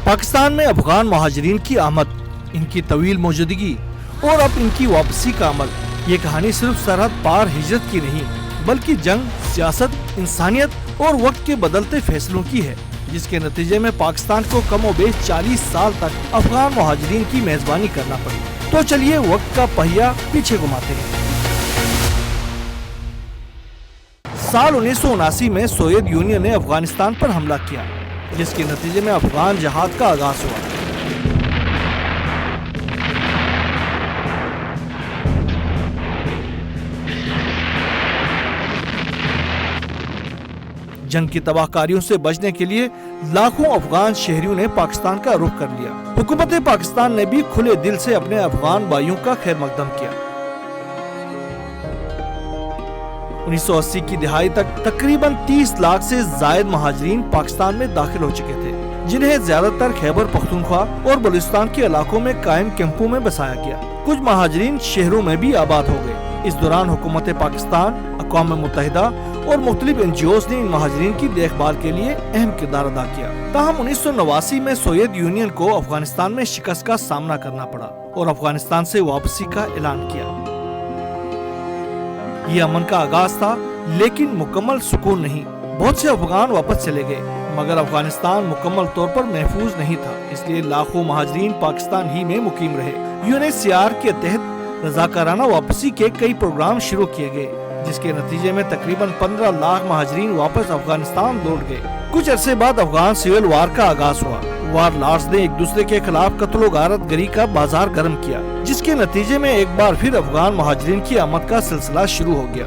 پاکستان میں افغان مہاجرین کی آمد، ان کی طویل موجودگی اور اب ان کی واپسی کا عمل، یہ کہانی صرف سرحد پار ہجرت کی نہیں بلکہ جنگ، سیاست، انسانیت اور وقت کے بدلتے فیصلوں کی ہے، جس کے نتیجے میں پاکستان کو کم و بیش 40 سال تک افغان مہاجرین کی میزبانی کرنا پڑی۔ تو چلیے وقت کا پہیہ پیچھے گھماتے ہیں۔ سال 1979 میں سوویت یونین نے افغانستان پر حملہ کیا، جس کے نتیجے میں افغان جہاد کا آغاز ہوا۔ جنگ کی تباہ کاریوں سے بچنے کے لیے لاکھوں افغان شہریوں نے پاکستان کا رخ کر لیا۔ حکومت پاکستان نے بھی کھلے دل سے اپنے افغان بھائیوں کا خیر مقدم کیا۔ 1980 کی دہائی تک تقریباً 30 لاکھ سے زائد مہاجرین پاکستان میں داخل ہو چکے تھے، جنہیں زیادہ تر خیبر پختونخوا اور بلوچستان کے علاقوں میں قائم کیمپوں میں بسایا گیا۔ کچھ مہاجرین شہروں میں بھی آباد ہو گئے۔ اس دوران حکومت پاکستان، اقوام متحدہ اور مختلف NGOs نے ان مہاجرین کی دیکھ بھال کے لیے اہم کردار ادا کیا۔ تاہم 1989 میں سوویت یونین کو افغانستان میں شکست کا سامنا کرنا پڑا اور افغانستان سے واپسی کا اعلان کیا۔ یہ امن کا آغاز تھا، لیکن مکمل سکون نہیں۔ بہت سے افغان واپس چلے گئے، مگر افغانستان مکمل طور پر محفوظ نہیں تھا، اس لیے لاکھوں مہاجرین پاکستان ہی میں مقیم رہے۔ UNHCR کے تحت رضاکارانہ واپسی کے کئی پروگرام شروع کیے گئے، جس کے نتیجے میں تقریباً 15 لاکھ مہاجرین واپس افغانستان لوٹ گئے۔ کچھ عرصے بعد افغان سول وار کا آغاز ہوا۔ وار لارڈز نے ایک دوسرے کے خلاف قتل و غارت گری کا بازار گرم کیا، جس کے نتیجے میں ایک بار پھر افغان مہاجرین کی آمد کا سلسلہ شروع ہو گیا۔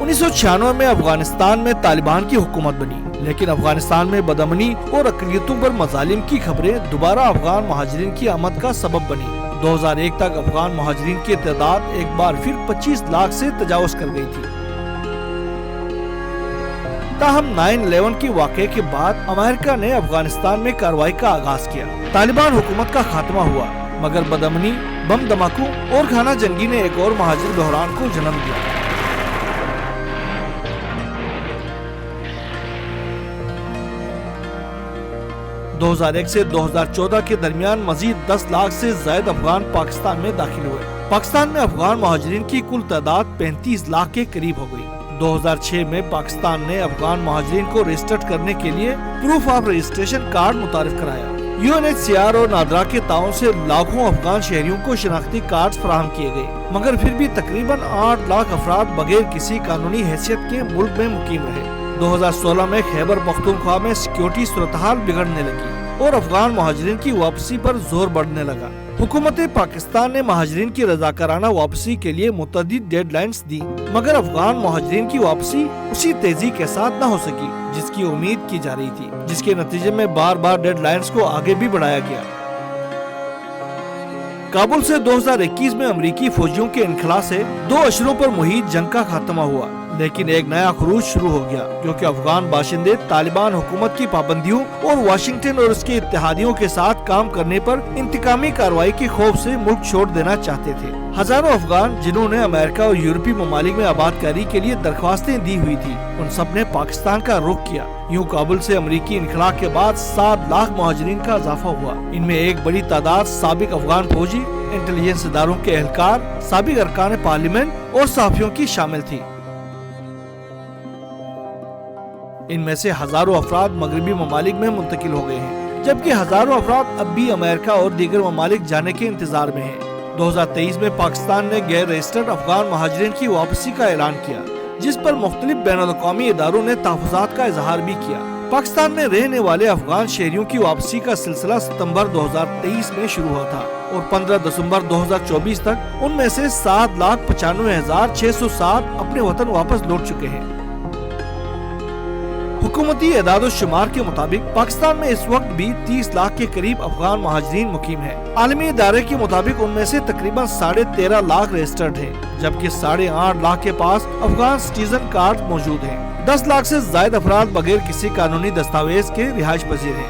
1996 میں افغانستان میں طالبان کی حکومت بنی، لیکن افغانستان میں بدامنی اور اقلیتوں پر مظالم کی خبریں دوبارہ افغان مہاجرین کی آمد کا سبب بنی۔ 2001 تک افغان مہاجرین کی تعداد ایک بار پھر 25 لاکھ سے تجاوز کر گئی تھی۔ تاہم 9/11 کے واقعے کے بعد امریکہ نے افغانستان میں کارروائی کا آغاز کیا۔ طالبان حکومت کا خاتمہ ہوا، مگر بدامنی، بم دھماکوں اور خانہ جنگی نے ایک اور مہاجر بحران کو جنم دیا۔ دو 2001 سے 2014 کے درمیان مزید 10 لاکھ سے زائد افغان پاکستان میں داخل ہوئے۔ پاکستان میں افغان مہاجرین کی کل تعداد 35 لاکھ کے قریب ہو گئی۔ 2006 میں پاکستان نے افغان مہاجرین کو رجسٹرڈ کرنے کے لیے پروف آف رجسٹریشن کارڈ متعارف کرایا۔ UNHCR اور نادرا کے تعاون سے لاکھوں افغان شہریوں کو شناختی کارڈ فراہم کیے گئے، مگر پھر بھی تقریباً 8 لاکھ افراد بغیر کسی قانونی حیثیت کے ملک میں مقیم رہے۔ 2016 میں خیبر پختونخوا میں سیکیورٹی صورتحال بگڑنے لگی اور افغان مہاجرین کی واپسی پر زور بڑھنے لگا۔ حکومت پاکستان نے مہاجرین کی رضاکارانہ واپسی کے لیے متعدد ڈیڈ لائنز دی، مگر افغان مہاجرین کی واپسی اسی تیزی کے ساتھ نہ ہو سکی جس کی امید کی جا رہی تھی، جس کے نتیجے میں بار بار ڈیڈ لائنز کو آگے بھی بڑھایا گیا۔ کابل سے 2021 میں امریکی فوجیوں کے انخلا سے 2 اشروں پر محیط جنگ کا خاتمہ ہوا، لیکن ایک نیا خروج شروع ہو گیا، کیونکہ افغان باشندے طالبان حکومت کی پابندیوں اور واشنگٹن اور اس کے اتحادیوں کے ساتھ کام کرنے پر انتقامی کارروائی کے خوف سے ملک چھوڑ دینا چاہتے تھے۔ ہزاروں افغان جنہوں نے امریکہ اور یورپی ممالک میں آباد کاری کے لیے درخواستیں دی ہوئی تھی، ان سب نے پاکستان کا رخ کیا۔ یوں کابل سے امریکی انخلا کے بعد 7 لاکھ مہاجرین کا اضافہ ہوا۔ ان میں ایک بڑی تعداد سابق افغان فوجی، انٹیلیجنس اداروں کے اہلکار، سابق ارکان پارلیمنٹ اور صحافیوں کی شامل تھی۔ ان میں سے ہزاروں افراد مغربی ممالک میں منتقل ہو گئے ہیں، جبکہ ہزاروں افراد اب بھی امریکہ اور دیگر ممالک جانے کے انتظار میں ہیں۔ 2023 میں پاکستان نے غیر رجسٹرڈ افغان مہاجرین کی واپسی کا اعلان کیا، جس پر مختلف بین الاقوامی اداروں نے تحفظات کا اظہار بھی کیا۔ پاکستان میں رہنے والے افغان شہریوں کی واپسی کا سلسلہ ستمبر 2023 میں شروع ہوا تھا اور 15 دسمبر 2024 تک ان میں سے 7,95,607 اپنے وطن واپس لوٹ چکے ہیں۔ حکومتی اعداد و شمار کے مطابق پاکستان میں اس وقت بھی 30 لاکھ کے قریب افغان مہاجرین مقیم ہیں۔ عالمی ادارے کے مطابق ان میں سے تقریباً 13.5 لاکھ رجسٹرڈ ہیں، جبکہ 8.5 لاکھ کے پاس افغان سٹیزن کارڈ موجود ہیں۔ 10 لاکھ سے زائد افراد بغیر کسی قانونی دستاویز کے رہائش پذیر ہیں۔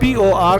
POR